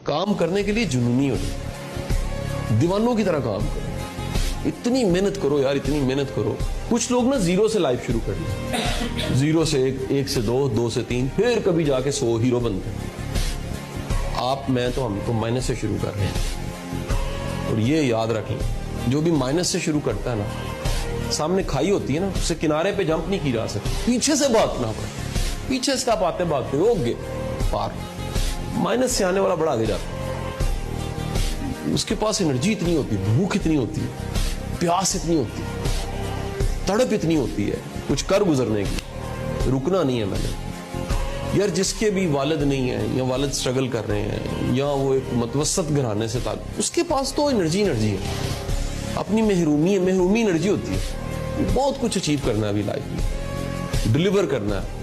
काम करने के लिए जुनूनी हो जाओ, दीवानों की तरह काम करो, इतनी मेहनत करो यार, इतनी मेहनत करो। कुछ लोग ना जीरो से लाइफ शुरू कर लें, जीरो से एक से दो, दो से तीन, फिर कभी जाके 100 हीरो बनते हैं। आप, मैं तो, हम तो माइनस से शुरू कर रहे हैं। और ये याद रखें, जो भी माइनस से शुरू करता है ना, सामने खाई होती है ना, उससे किनारे पे जंप नहीं की जा सकती, पीछे से भागना पड़े, पीछे से आप आते भागते हो गे पार। माइनस से आने वाला बड़ा आगे जाता है, उसके पास एनर्जी इतनी होती है, भूख इतनी होती है, प्यास इतनी होती है, तड़प इतनी होती है कुछ कर गुजरने की, रुकना नहीं है मैंने। यार जिसके भी वालिद नहीं है या वालिद स्ट्रगल कर रहे हैं या वो एक मतवसत घराने से ताल्लुक, उसके पास तो एनर्जी है, अपनी महरूमी एनर्जी होती है। बहुत कुछ अचीव करना है अभी लाइफ में, डिलीवर करना है।